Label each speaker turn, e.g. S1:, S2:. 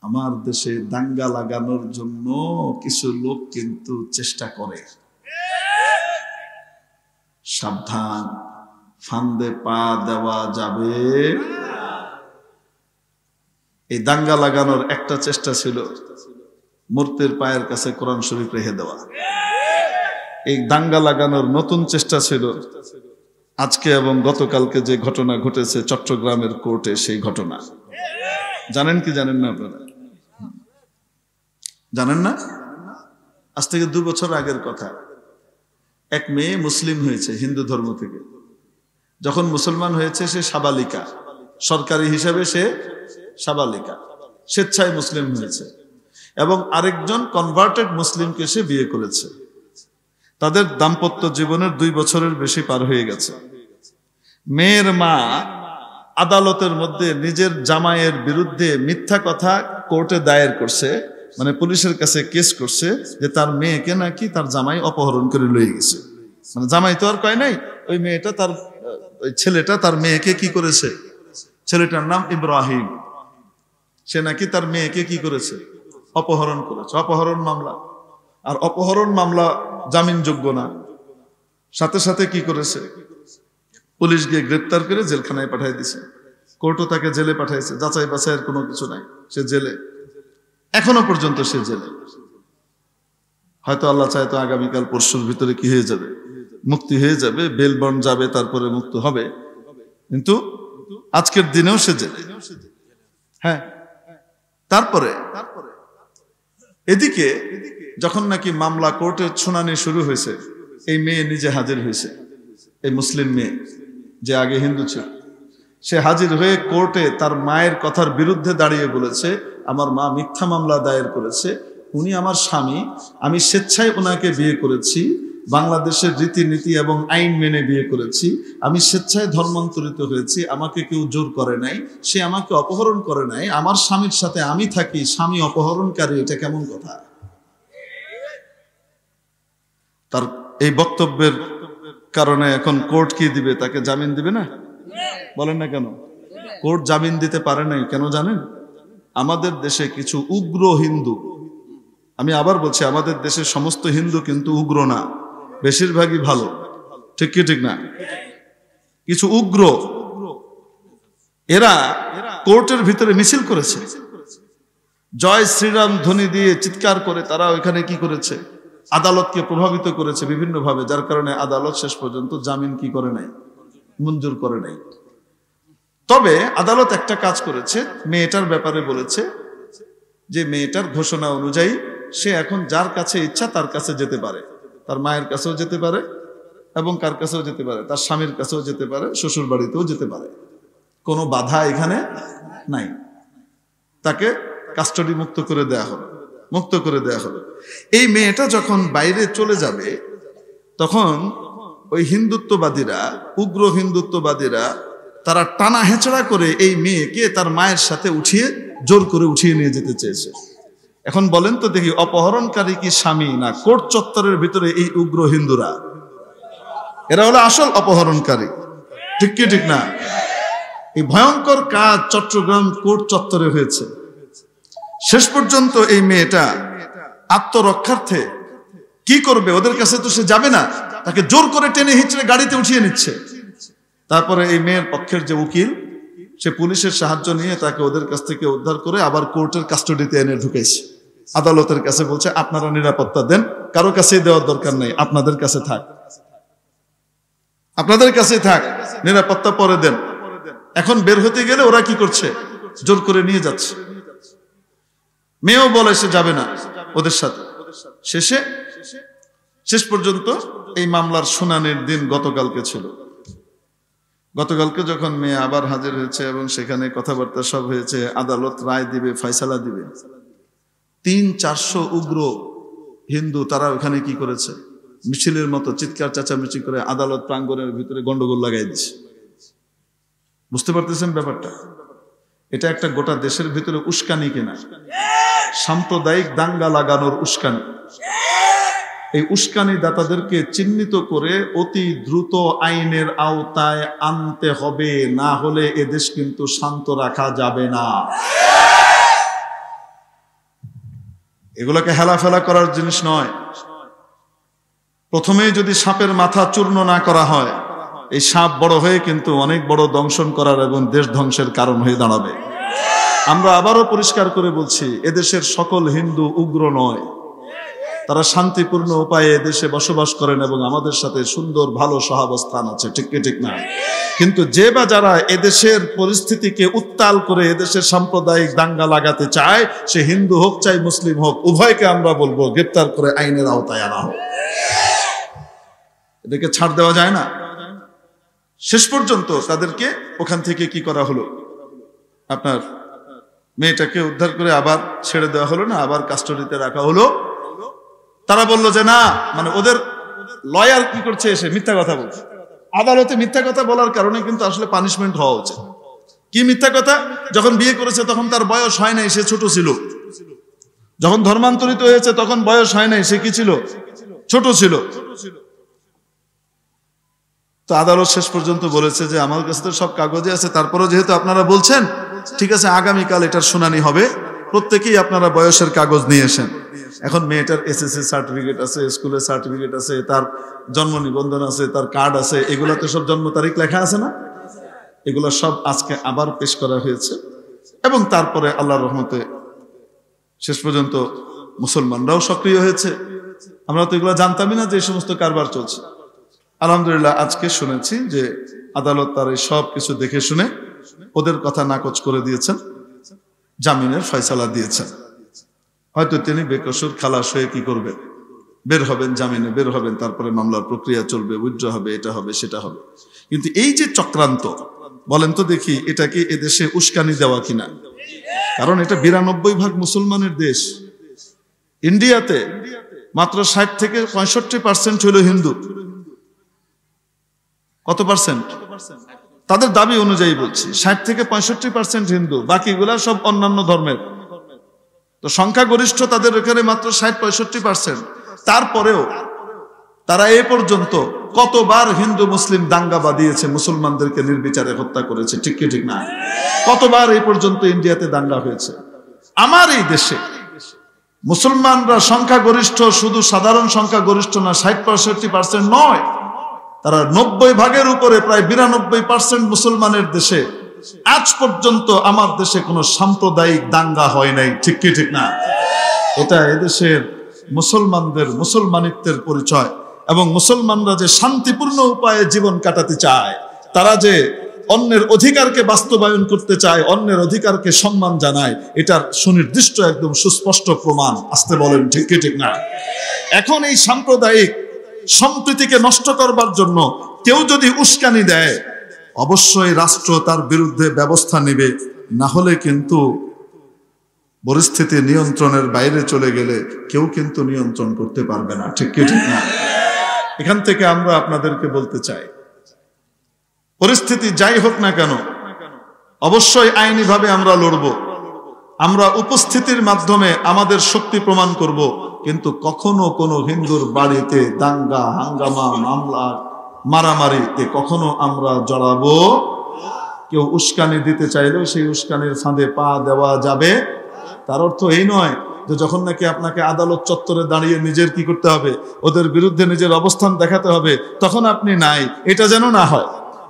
S1: আমার দেশে দাঙ্গা লাগানোর জন্য কিছু লোক কিন্তু চেষ্টা করে। সাবধান, ফান্দে পা দেওয়া যাবে। এই দাঙ্গা লাগানোর একটা চেষ্টা ছিল মূর্তির পায়ের কাছে কোরআন শরীফ রেখে দেওয়া। এই দাঙ্গা লাগানোর নতুন চেষ্টা ছিল আজকে এবং গতকালকে যে ঘটনা ঘটেছে চট্টগ্রামের কোর্টে, সেই ঘটনা। জানেন কি জানেন না আপনারা? জানেন না? আজ থেকে 2 বছর আগের কথা। এক মেয়ে মুসলিম হয়েছে হিন্দু ধর্ম থেকে। যখন মুসলমান হয়েছে সে সাবালিকা, সরকারি হিসাবে সে সাবালিকা, স্বেচ্ছায় মুসলিম হয়েছে এবং আরেকজন কনভার্টেড মুসলিমকে সে বিয়ে করেছে। তাদের দাম্পত্য জীবনের 2 বছরের বেশি পার হয়ে গেছে। মেয়ের মা আদালতের মধ্যে নিজের জামাইয়ের বিরুদ্ধে মিথ্যা কথা কোর্টে দায়ের করছে, মানে পুলিশের কাছে কেস করছে যে তার মেয়েকে নাকি তার জামাই অপহরণ করে লয়ে গেছে। মানে জামাই তো আর কয় নাই, ওই মেয়েটা তার ওই ছেলেটা তার মেয়েকে কি করেছে, ছেলেটার নাম ইব্রাহিম, সে নাকি তার মেয়েকে কি করেছে, অপহরণ করেছে। অপহরণ মামলা, আর অপহরণ মামলা জামিনযোগ্য না। সাথে সাথে কি করেছে, পুলিশ গিয়ে গ্রেপ্তার করে জেলখানায় পাঠিয়ে দিছে। কোর্টও তাকে জেলে পাঠাইছে, যাচাই বাছাইয়ের কোনো কিছু নাই, সে জেলে এখনো পর্যন্ত, সে জেলে। হয়তো আল্লাহ চায় তো আগামীকাল পরশুর ভিতরে কি হয়ে যাবে, মুক্তি হয়ে যাবে, বেল বন্ড যাবে, তারপরে মুক্ত হবে। কিন্তু আজকের দিনেও সে জেলে। হ্যাঁ, তারপরে এদিকে যখন নাকি মামলা কোর্টের শুনানি শুরু হয়েছে, এই মেয়ে নিজে হাজির হয়েছে। এই মুসলিম মেয়ে যে আগে হিন্দু ছিল, সে হাজির হয়ে কোর্টে তার মায়ের কথার বিরুদ্ধে দাঁড়িয়ে বলেছে, আমার মা মিথ্যা মামলা দায়ের করেছে, উনি আমার স্বামী, আমি স্বেচ্ছায় ওনাকে বিয়ে করেছি, বাংলাদেশের রীতিনীতি এবং আইন মেনে বিয়ে করেছি, আমি স্বেচ্ছায় ধর্মান্তরিত হয়েছি, আমাকে কেউ জোর করে নাই, সে আমাকে অপহরণ করে নাই, আমার স্বামীর সাথে আমি থাকি, স্বামী অপহরণকারী, এটা কেমন কথা? তার এই বক্তব্যের কারণে এখন কোর্ট কি দিবে, তাকে জামিন দিবে না? বলেন না কেন? কোর্ট জামিন দিতে পারে নাই, কেন জানেন? আমাদের দেশে কিছু উগ্র হিন্দু, আমি আবার বলছি, আমাদের দেশের সমস্ত হিন্দু কিন্তু উগ্র না, বেশিরভাগই ভালো, ঠিক কি ঠিক না? কিছু উগ্র, এরা কোর্টের ভিতরে মিছিল করেছে, জয় শ্রীরাম ধ্বনি দিয়ে চিৎকার করে তারা ওইখানে কি করেছে, আদালতকে প্রভাবিত করেছে বিভিন্ন ভাবে, যার কারণে আদালত শেষ পর্যন্ত জামিন কি করে নাই, মঞ্জুর করে নাই। তবে আদালত একটা কাজ করেছে, মেয়েটার ব্যাপারে বলেছে যে মেয়েটার ঘোষণা অনুযায়ী সে এখন যার কাছে ইচ্ছা তার কাছে যেতে পারে, তার মায়ের কাছেও যেতে পারে এবং কার কাছেও যেতে পারে, তার স্বামীর কাছেও যেতে পারে, শ্বশুর বাড়িতেও যেতে পারে, কোনো বাধা এখানে নাই। তাকে কাস্টডি মুক্ত করে দেয়া হবে, মুক্ত করে দেয়া হবে। এই মেয়েটা যখন বাইরে চলে যাবে, তখন ওই হিন্দুত্ববাদীরা, উগ্র হিন্দুত্ববাদীরা, তারা টানা হেঁচড়া করে এই মেয়েকে তার মায়ের সাথে উঠিয়ে জোর করে উঠিয়ে নিয়ে যেতে চেয়েছে। এখন বলেন তো দেখি, অপহরণকারী কি স্বামী না কোর্ট চত্বরের ভিতরে এই উগ্র হিন্দুরা? এরা হলো আসল অপহরণকারী, ঠিক কি ঠিক না? এই ভয়ঙ্কর কাজ চট্টগ্রাম কোর্ট চত্বরে হয়েছে। শেষ পর্যন্ত এই মেয়েটা আত্মরক্ষার্থে কি করবে, ওদের কাছে তো সে যাবে না, তাকে জোর করে টেনে হিঁচড়ে গাড়িতে উঠিয়ে নিচ্ছে। তারপরে এই মেয়ের পক্ষের যে উকিল, সে পুলিশের সাহায্য নিয়ে তাকে ওদের কাছ থেকে উদ্ধার করে আবার কোর্টের কাস্টডিতে এনে ঢুকেছে। আদালতের কাছে বলছে, আপনারা নিরাপত্তা দেন, কারো কাছে দেওয়ার দরকার নেই, আপনাদের কাছে থাক, আপনাদের কাছে থাক, নিরাপত্তা পরে দেন। এখন বের হতে গেলে ওরা কি করছে, জোর করে নিয়ে যাচ্ছে। মেয়েও বলে সে যাবে না ওদের সাথে। শেষ পর্যন্ত এই মামলার শুনানির দিন গতকালকে ছিল। গতকালকে যখন মেয়ে আবার হাজির হয়েছে এবং সেখানে কথাবার্তা সব হয়েছে, আদালত রায় দিবে, ফয়সালা দিবে, 300-400 উগ্র হিন্দু তারা ওখানে কি করেছে, মিছিলের মতো চিৎকার চেঁচামেচি করে আদালত প্রাঙ্গণের ভিতরে গন্ডগোল লাগাই দিচ্ছে। বুঝতে পারতেছেন ব্যাপারটা? এটা একটা গোটা দেশের ভিতরে উস্কানি কিনা, সাম্প্রদায়িক দাঙ্গা লাগানোর উস্কানি। এই উস্কানি দাতাদেরকে চিহ্নিত করে অতি দ্রুত আইনের আওতায় আনতে হবে, না হলে এদেশ কিন্তু শান্ত রাখা যাবে না। এগুলোকে হেলাফেলা করার জিনিস নয়। প্রথমেই যদি সাপের মাথা চূর্ণ না করা হয়, এই সাপ বড় হয়ে কিন্তু অনেক বড় দংশন করার এবং দেশ ধ্বংসের কারণ হয়ে দাঁড়াবে। আমরা আবারও পরিষ্কার করে বলছি, এদেশের সকল হিন্দু উগ্র নয়, তারা শান্তিপূর্ণ উপায়ে এদেশে বসবাস করেন এবং আমাদের সাথে সুন্দর ভালো সহাবস্থান আছে, ঠিক কি ঠিক না? কিন্তু যে বা যারা এদেশের পরিস্থিতিকে উত্তাল করে এদেশের সাম্প্রদায়িক দাঙ্গা লাগাতে চায়, সে হিন্দু হোক চাই মুসলিম হোক, উভয়কে আমরা বলবো গ্রেপ্তার করে আইনের আওতায় আনা হোক। এদেরকে ছাড় দেওয়া যায় না। শেষ পর্যন্ত তাদেরকে ওখান থেকে কি করা হলো, আপনার মেয়েটাকে উদ্ধার করে আবার ছেড়ে দেওয়া হলো না, আবার কাস্টডিতে রাখা হলো। তারা বলল যে না, মানে ওদের লয়ার কি করছে, এসে মিথ্যা কথা বলছে। আদালতে মিথ্যা কথা বলার কারণে কিন্তু আসলে পানিশমেন্ট হওয়া উচিত। কি মিথ্যা কথা? যখন বিয়ে করেছে তখন তার বয়স হয় নাই, সে ছোট ছিল। যখন ধর্মান্তরিত হয়েছে তখন বয়স হয় নাই, সে কি ছিল? ছোট ছিল। তো আদালত শেষ পর্যন্ত বলেছে যে আমার কাছে তো সব কাগজে আছে, তারপরেও যেহেতু আপনারা বলছেন, ঠিক আছে, আগামীকাল এটার শুনানি হবে, প্রত্যেকেই আপনারা বয়সের কাগজ নিয়ে এসেন। এখন মেয়েটার এসএসসি সার্টিফিকেট আছে, স্কুলের সার্টিফিকেট আছে, তার জন্ম নিবন্ধন আছে, তার কার্ড আছে, এগুলাতে সব জন্ম তারিখ লেখা আছে না? এগুলো সব আজকে আবার পেশ করা হয়েছে। এবং তারপরে আল্লাহর রহমতে শেষ পর্যন্ত মুসলমানরাও সক্রিয় হয়েছে। আমরা তো এগুলো জানতামই না যে এই সমস্ত কারবার চলছে। আলহামদুলিল্লাহ আজকে শুনেছি যে আদালত তার এই সব কিছু দেখে শুনে ওদের কথা নাকচ করে দিয়েছেন, জামিনের ফয়সালা দিয়েছেন। হয়তো তিনি বেকসুর খালাস হয়ে কি করবেন, বের হবেন, জামিনে বের হবেন, তারপরে মামলার প্রক্রিয়া চলবে, উইথড্র হবে, এটা হবে, সেটা হবে। কিন্তু এই যে চক্রান্ত, বলেন তো দেখি, এটা কি এদেশে উস্কানি দেওয়া কিনা? কারণ এটা 92% মুসলমানের দেশ। ইন্ডিয়াতে মাত্র 60 থেকে 65% হলো হিন্দু। কত পার্সেন্ট? তাদের দাবি অনুযায়ী বলছি 60 থেকে 65% হিন্দু, বাকিগুলা সব অন্যান্য ধর্মের। তো সংখ্যাগরিষ্ঠ তাদের এখানে মাত্র 60-65%। তারপরেও তারা এ পর্যন্ত কতবার হিন্দু মুসলিম দাঙ্গা বাঁধিয়েছে, মুসলমানদেরকে নির্বিচারে হত্যা করেছে, ঠিক কি ঠিক না? কতবার এই পর্যন্ত ইন্ডিয়াতে দাঙ্গা হয়েছে। আমার এই দেশে মুসলমানরা সংখ্যাগরিষ্ঠ, শুধু সাধারণ সংখ্যাগরিষ্ঠ না, 60-65% নয়, তারা 90% উপরে, প্রায় 92% মুসলমানের দেশে আজ পর্যন্ত আমার দেশে কোনো সাম্প্রদায়িক দাঙ্গা হয় নাই, ঠিক কি ঠিক না? এটা এদেশের মুসলমানদের মুসলমানিত্বের পরিচয়। এবং মুসলমানরা যে শান্তিপূর্ণ উপায়ে জীবন কাটাতে চায়, তারা যে অন্যের অধিকারকে বাস্তবায়ন করতে চায়, অন্যের অধিকারকে সম্মান জানায়, এটার সুনির্দিষ্ট একদম সুস্পষ্ট প্রমাণ। আসতে বলেন, ঠিক কি ঠিক না? এখন এই সাম্প্রদায়িক সম্প্রীতিকে নষ্ট করবার জন্য কেউ যদি উস্কানি দেয়, অবশ্যই রাষ্ট্র তার বিরুদ্ধে ব্যবস্থা নেবে, না হলে কিন্তু পরিস্থিতি নিয়ন্ত্রণের বাইরে চলে গেলে কেউ কিন্তু নিয়ন্ত্রণ করতে পারবে না, ঠিক কি ঠিক না? এখান থেকে আমরা আপনাদেরকে বলতে চাই, পরিস্থিতি যাই হোক না কেন, অবশ্যই আইনিভাবে আমরা লড়ব, আমরা উপস্থিতির মাধ্যমে আমাদের শক্তি প্রমাণ করব। কিন্তু কখনো কোনো হিন্দুর বাড়িতে দাঙ্গা হাঙ্গামা মামলা মারামারিতে কখনো আমরা জড়াবো। কেউ উস্কানি দিতে চাইলেও সেই উস্কানির ফাঁদে পা দেওয়া যাবে। তার অর্থ এই নয় যে যখন নাকি আপনাকে আদালত চত্বরে দাঁড়িয়ে নিজের কি করতে হবে, ওদের বিরুদ্ধে নিজের অবস্থান দেখাতে হবে, তখন আপনি নাই, এটা যেন না হয়।